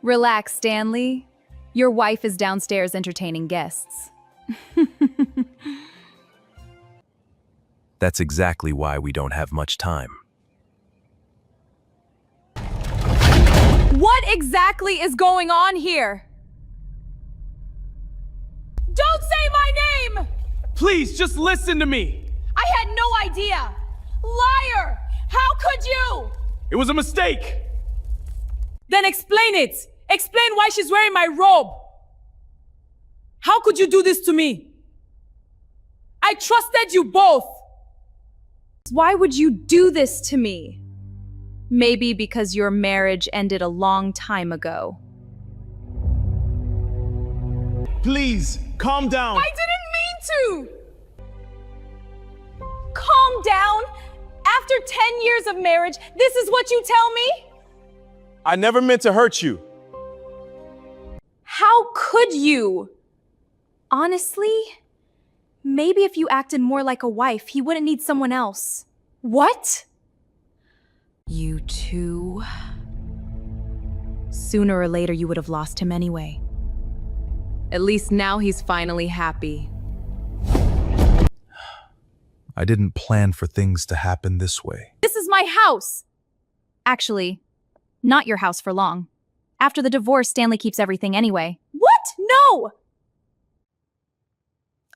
Relax, Stanley. Your wife is downstairs entertaining guests. That's exactly why we don't have much time. What exactly is going on here? Don't say my name! Please, just listen to me. I had no idea! Liar! How could you? It was a mistake. Then explain it! Explain why she's wearing my robe! How could you do this to me? I trusted you both! Why would you do this to me? Maybe because your marriage ended a long time ago. Please, calm down. I didn't mean to! Calm down? After 10 years of marriage, this is what you tell me? I never meant to hurt you. How could you? Honestly, maybe if you acted more like a wife, he wouldn't need someone else. What? You two. Sooner or later, you would have lost him anyway. At least now he's finally happy. I didn't plan for things to happen this way. This is my house! Actually, not your house for long. After the divorce, Stanley keeps everything anyway. What? No!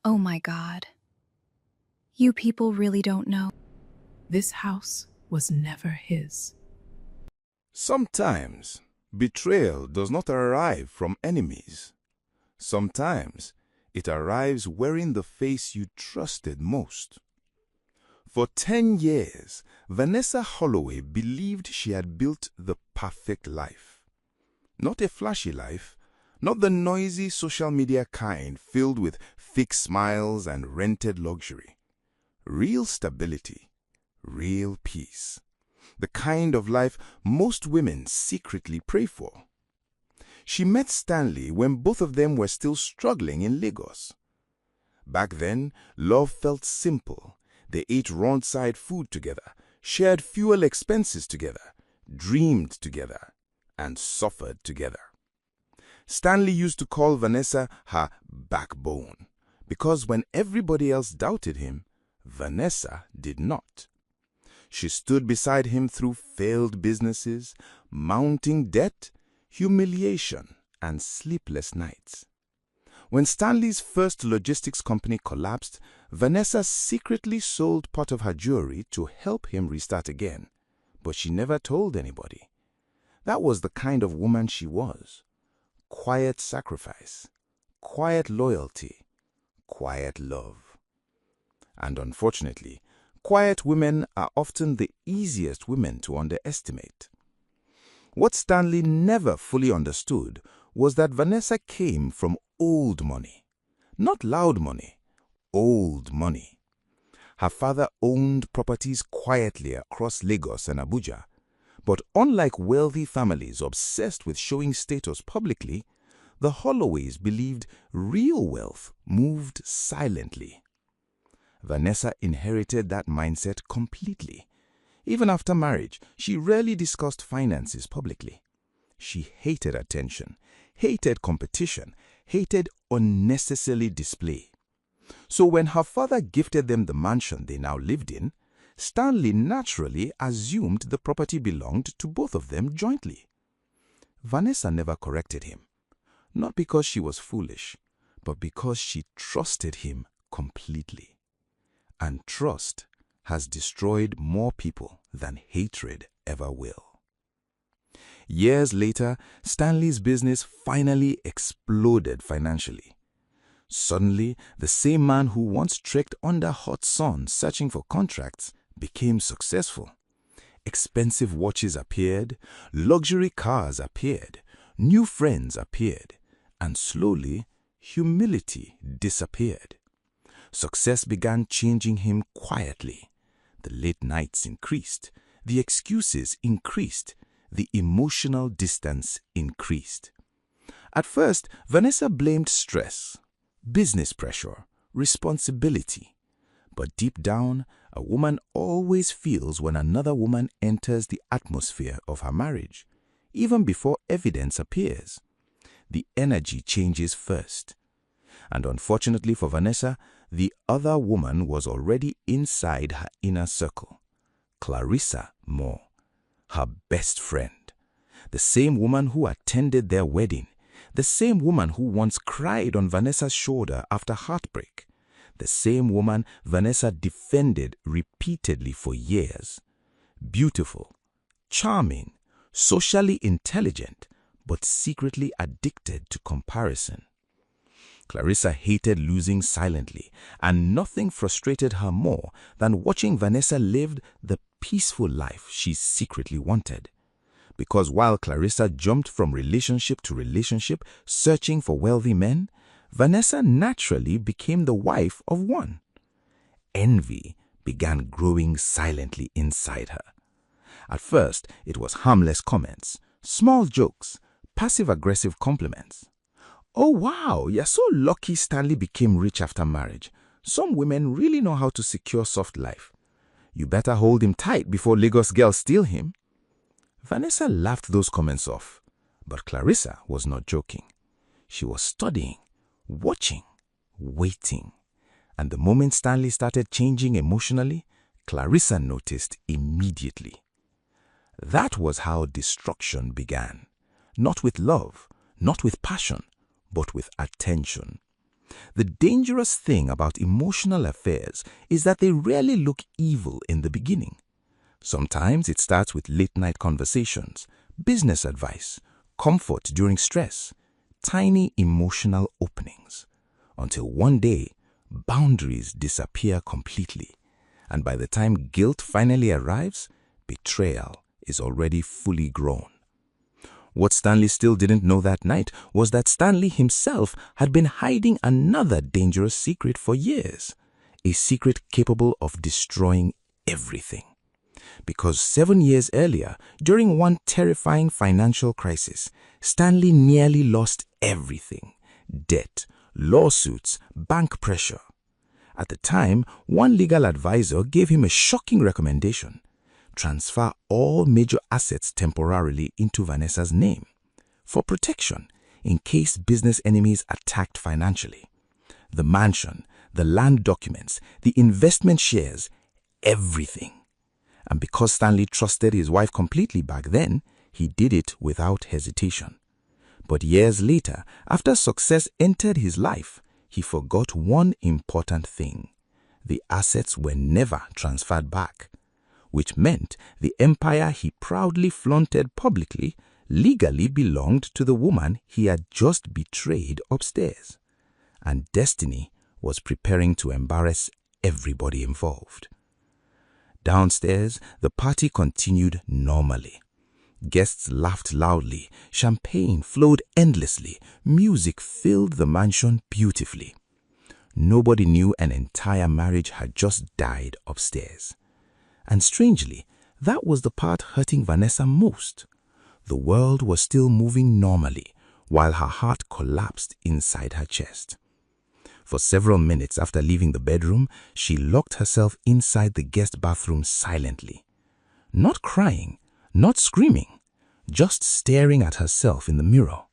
Oh my God. You people really don't know. This house was never his. Sometimes betrayal does not arrive from enemies. Sometimes it arrives wearing the face you trusted most. For 10 years, Vanessa Holloway believed she had built the perfect life. Not a flashy life, not the noisy social media kind filled with fake smiles and rented luxury. Real stability, real peace. The kind of life most women secretly pray for. She met Stanley when both of them were still struggling in Lagos. Back then, love felt simple. They ate roadside food together, shared fuel expenses together, dreamed together, and suffered together. Stanley used to call Vanessa her backbone, because when everybody else doubted him, Vanessa did not. She stood beside him through failed businesses, mounting debt, humiliation, and sleepless nights. When Stanley's first logistics company collapsed, Vanessa secretly sold part of her jewelry to help him restart again, but she never told anybody. That was the kind of woman she was. Quiet sacrifice, quiet loyalty, quiet love. And unfortunately, quiet women are often the easiest women to underestimate. What Stanley never fully understood was that Vanessa came from old money. Not loud money, old money. Her father owned properties quietly across Lagos and Abuja, but unlike wealthy families obsessed with showing status publicly, the Holloways believed real wealth moved silently. Vanessa inherited that mindset completely. Even after marriage, she rarely discussed finances publicly. She hated attention, hated competition, hated unnecessary display. So when her father gifted them the mansion they now lived in, Stanley naturally assumed the property belonged to both of them jointly. Vanessa never corrected him, not because she was foolish, but because she trusted him completely. And trust has destroyed more people than hatred ever will. Years later, Stanley's business finally exploded financially. Suddenly, the same man who once trekked under hot sun searching for contracts became successful. Expensive watches appeared, luxury cars appeared, new friends appeared, and slowly, humility disappeared. Success began changing him quietly. The late nights increased, the excuses increased, the emotional distance increased. At first, Vanessa blamed stress, business pressure, responsibility. But deep down, a woman always feels when another woman enters the atmosphere of her marriage, even before evidence appears. The energy changes first. And unfortunately for Vanessa, the other woman was already inside her inner circle. Clarissa Moore, her best friend. The same woman who attended their wedding. The same woman who once cried on Vanessa's shoulder after heartbreak. The same woman Vanessa defended repeatedly for years. Beautiful, charming, socially intelligent, but secretly addicted to comparison. Clarissa hated losing silently, and nothing frustrated her more than watching Vanessa live the peaceful life she secretly wanted. Because while Clarissa jumped from relationship to relationship searching for wealthy men, Vanessa naturally became the wife of one. Envy began growing silently inside her. At first, it was harmless comments, small jokes, passive-aggressive compliments. "Oh wow, you're so lucky Stanley became rich after marriage. Some women really know how to secure soft life. You better hold him tight before Lagos girls steal him." Vanessa laughed those comments off, but Clarissa was not joking. She was studying, watching, waiting. And the moment Stanley started changing emotionally, Clarissa noticed immediately. That was how destruction began. Not with love, not with passion, but with attention. The dangerous thing about emotional affairs is that they rarely look evil in the beginning. Sometimes it starts with late-night conversations, business advice, comfort during stress, tiny emotional openings, until one day, boundaries disappear completely, and by the time guilt finally arrives, betrayal is already fully grown. What Stanley still didn't know that night was that Stanley himself had been hiding another dangerous secret for years, a secret capable of destroying everything. Because 7 years earlier, during one terrifying financial crisis, Stanley nearly lost everything: debt, lawsuits, bank pressure. At the time, one legal advisor gave him a shocking recommendation: transfer all major assets temporarily into Vanessa's name, for protection in case business enemies attacked financially. The mansion, the land documents, the investment shares, everything. And because Stanley trusted his wife completely back then, he did it without hesitation. But years later, after success entered his life, he forgot one important thing: the assets were never transferred back, which meant the empire he proudly flaunted publicly legally belonged to the woman he had just betrayed upstairs. And destiny was preparing to embarrass everybody involved. Downstairs, the party continued normally. Guests laughed loudly, champagne flowed endlessly, music filled the mansion beautifully. Nobody knew an entire marriage had just died upstairs. And strangely, that was the part hurting Vanessa most. The world was still moving normally, while her heart collapsed inside her chest. For several minutes after leaving the bedroom, she locked herself inside the guest bathroom silently. Not crying, not screaming, just staring at herself in the mirror.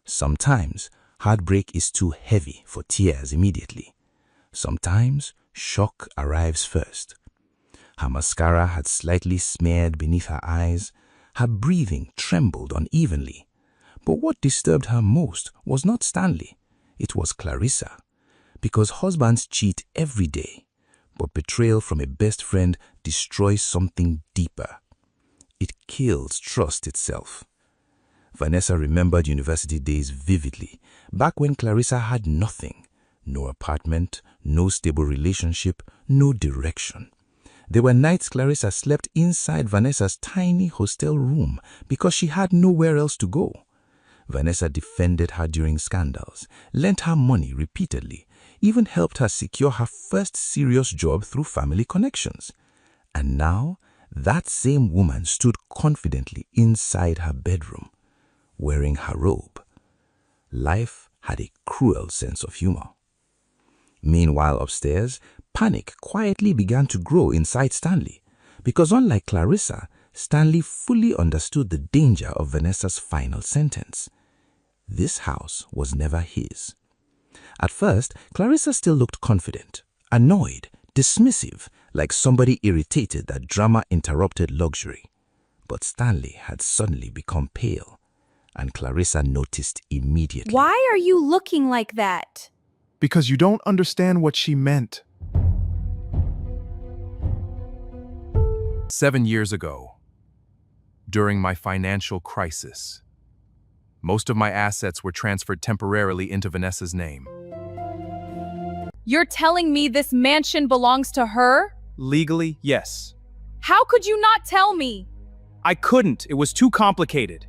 Sometimes, heartbreak is too heavy for tears immediately. Sometimes, shock arrives first. Her mascara had slightly smeared beneath her eyes. Her breathing trembled unevenly. But what disturbed her most was not Stanley. It was Clarissa. Because husbands cheat every day, but betrayal from a best friend destroys something deeper. It kills trust itself. Vanessa remembered university days vividly, back when Clarissa had nothing: no apartment, no stable relationship, no direction. There were nights Clarissa slept inside Vanessa's tiny hostel room because she had nowhere else to go. Vanessa defended her during scandals, lent her money repeatedly, even helped her secure her first serious job through family connections. And now, that same woman stood confidently inside her bedroom, wearing her robe. Life had a cruel sense of humor. Meanwhile, upstairs, panic quietly began to grow inside Stanley, because unlike Clarissa, Stanley fully understood the danger of Vanessa's final sentence. This house was never his. At first, Clarissa still looked confident, annoyed, dismissive, like somebody irritated that drama interrupted luxury. But Stanley had suddenly become pale, and Clarissa noticed immediately. Why are you looking like that? Because you don't understand what she meant. 7 years ago, during my financial crisis, most of my assets were transferred temporarily into Vanessa's name. You're telling me this mansion belongs to her? Legally, yes. How could you not tell me? I couldn't. It was too complicated.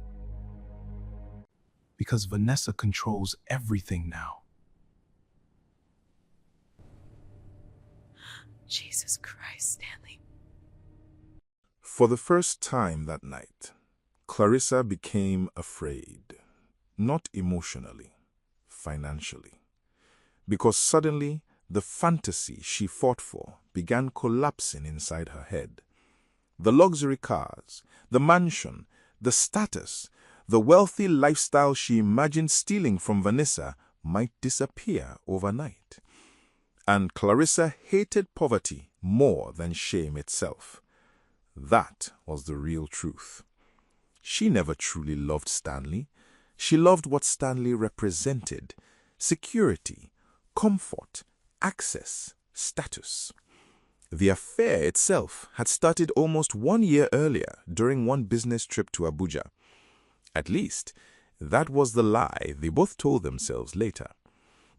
Because Vanessa controls everything now. Jesus Christ, Stanley. For the first time that night, Clarissa became afraid. Not emotionally, financially. Because suddenly, the fantasy she fought for began collapsing inside her head. The luxury cars, the mansion, the status, the wealthy lifestyle she imagined stealing from Vanessa might disappear overnight. And Clarissa hated poverty more than shame itself. That was the real truth. She never truly loved Stanley. She loved what Stanley represented: security, comfort, access, status. The affair itself had started almost 1 year earlier during one business trip to Abuja. At least, that was the lie they both told themselves later.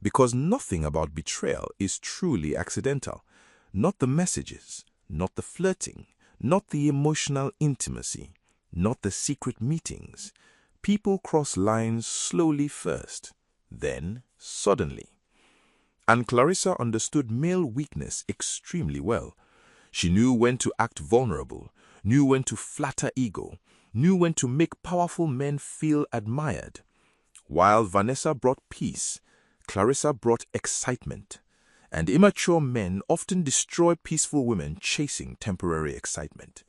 Because nothing about betrayal is truly accidental. Not the messages, not the flirting, not the emotional intimacy, not the secret meetings. People cross lines slowly first, then suddenly. And Clarissa understood male weakness extremely well. She knew when to act vulnerable, knew when to flatter ego, knew when to make powerful men feel admired. While Vanessa brought peace, Clarissa brought excitement. And immature men often destroy peaceful women chasing temporary excitement.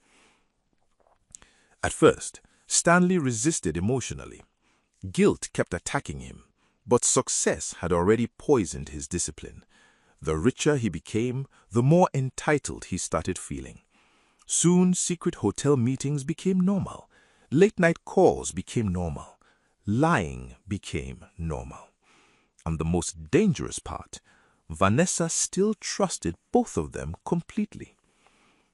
At first, Stanley resisted emotionally. Guilt kept attacking him, but success had already poisoned his discipline. The richer he became, the more entitled he started feeling. Soon, secret hotel meetings became normal. Late-night calls became normal. Lying became normal. And the most dangerous part, Vanessa still trusted both of them completely.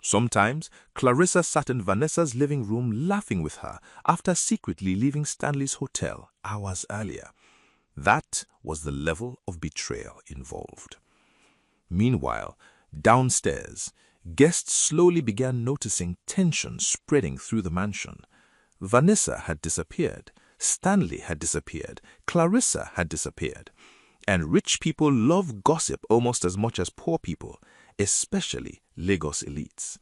Sometimes, Clarissa sat in Vanessa's living room laughing with her after secretly leaving Stanley's hotel hours earlier. That was the level of betrayal involved. Meanwhile, downstairs, guests slowly began noticing tension spreading through the mansion. Vanessa had disappeared, Stanley had disappeared, Clarissa had disappeared. And rich people love gossip almost as much as poor people, especially Lagos elites.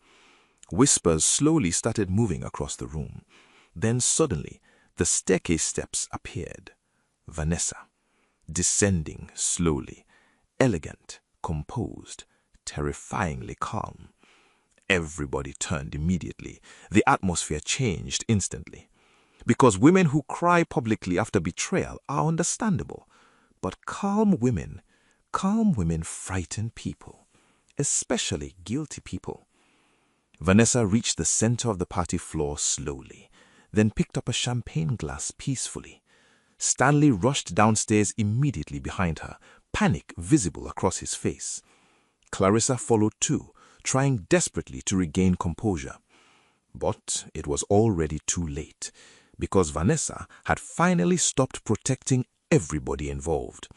Whispers slowly started moving across the room. Then suddenly, the staircase steps appeared. Vanessa, descending slowly, elegant, composed, terrifyingly calm. Everybody turned immediately. The atmosphere changed instantly. Because women who cry publicly after betrayal are understandable. But calm women frighten people, especially guilty people. Vanessa reached the center of the party floor slowly, then picked up a champagne glass peacefully. Stanley rushed downstairs immediately behind her, panic visible across his face. Clarissa followed too, trying desperately to regain composure. But it was already too late, because Vanessa had finally stopped protecting everybody involved.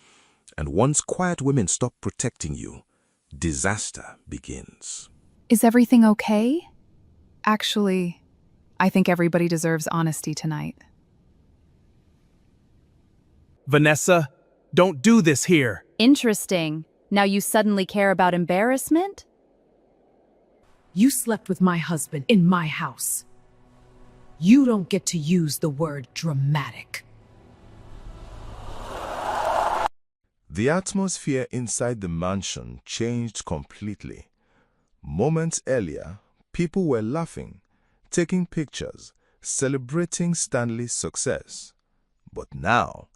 And once quiet women stop protecting you, disaster begins. Is everything okay? Actually, I think everybody deserves honesty tonight. Vanessa, don't do this here. Interesting. Now you suddenly care about embarrassment? You slept with my husband in my house. You don't get to use the word dramatic. The atmosphere inside the mansion changed completely. Moments earlier, people were laughing, taking pictures, celebrating Stanley's success. But now,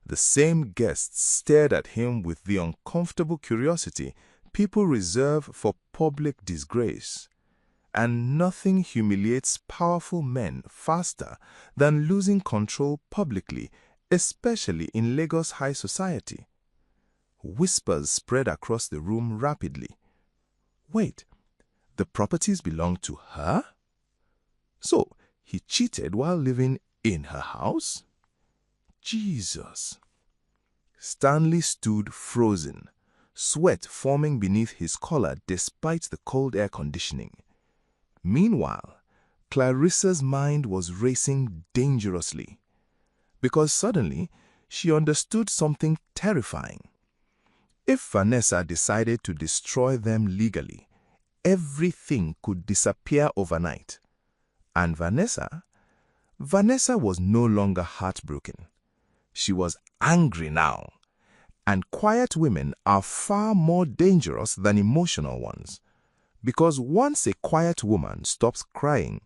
the same guests stared at him with the uncomfortable curiosity people reserve for public disgrace. And nothing humiliates powerful men faster than losing control publicly, especially in Lagos high society. Whispers spread across the room rapidly. Wait, the properties belong to her? So, he cheated while living in her house? Jesus! Stanley stood frozen, sweat forming beneath his collar despite the cold air conditioning. Meanwhile, Clarissa's mind was racing dangerously, because suddenly she understood something terrifying. If Vanessa decided to destroy them legally, everything could disappear overnight. And Vanessa was no longer heartbroken. She was angry now. And quiet women are far more dangerous than emotional ones. Because once a quiet woman stops crying,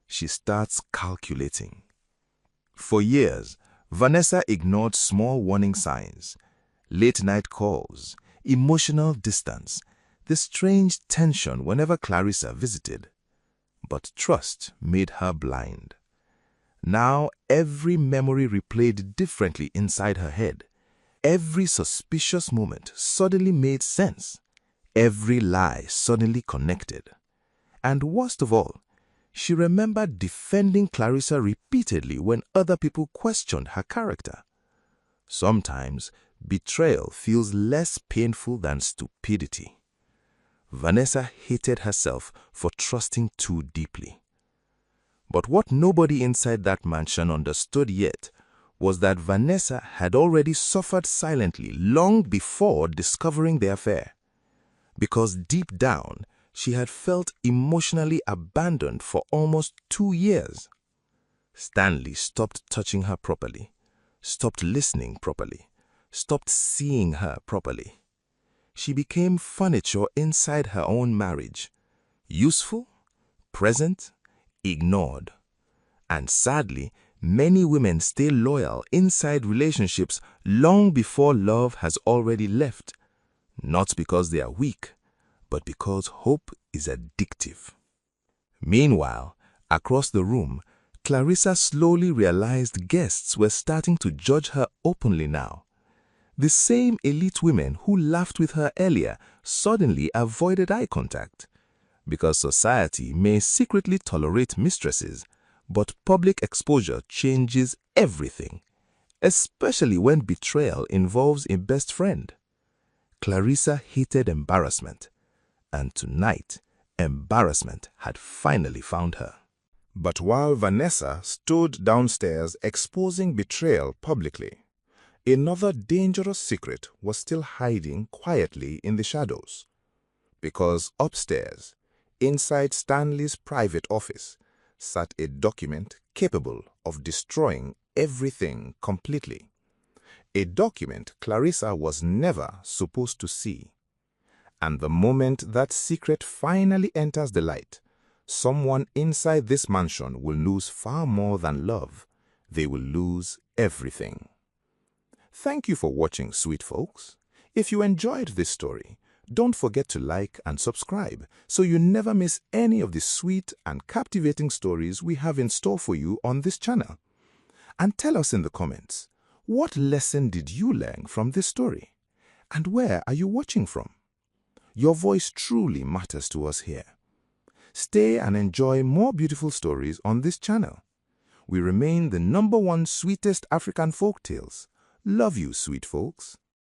she starts calculating. For years, Vanessa ignored small warning signs, late-night calls, emotional distance, the strange tension whenever Clarissa visited. But trust made her blind. Now every memory replayed differently inside her head. Every suspicious moment suddenly made sense. Every lie suddenly connected. And worst of all, she remembered defending Clarissa repeatedly when other people questioned her character. Sometimes, betrayal feels less painful than stupidity. Vanessa hated herself for trusting too deeply. But what nobody inside that mansion understood yet was that Vanessa had already suffered silently long before discovering the affair. Because deep down, she had felt emotionally abandoned for almost 2 years. Stanley stopped touching her properly, stopped listening properly, stopped seeing her properly. She became furniture inside her own marriage, useful, present, ignored. And sadly, many women stay loyal inside relationships long before love has already left, not because they are weak, but because hope is addictive. Meanwhile, across the room, Clarissa slowly realized guests were starting to judge her openly now. The same elite women who laughed with her earlier suddenly avoided eye contact. Because society may secretly tolerate mistresses, but public exposure changes everything, especially when betrayal involves a best friend. Clarissa hated embarrassment, and tonight, embarrassment had finally found her. But while Vanessa stood downstairs exposing betrayal publicly, another dangerous secret was still hiding quietly in the shadows. Because upstairs, inside Stanley's private office, sat a document capable of destroying everything completely. A document Clarissa was never supposed to see. And the moment that secret finally enters the light, someone inside this mansion will lose far more than love. They will lose everything. Thank you for watching, sweet folks. If you enjoyed this story, don't forget to like and subscribe so you never miss any of the sweet and captivating stories we have in store for you on this channel. And tell us in the comments, what lesson did you learn from this story? And where are you watching from? Your voice truly matters to us here. Stay and enjoy more beautiful stories on this channel. We remain the #1 sweetest African folktales. Love you, sweet folks.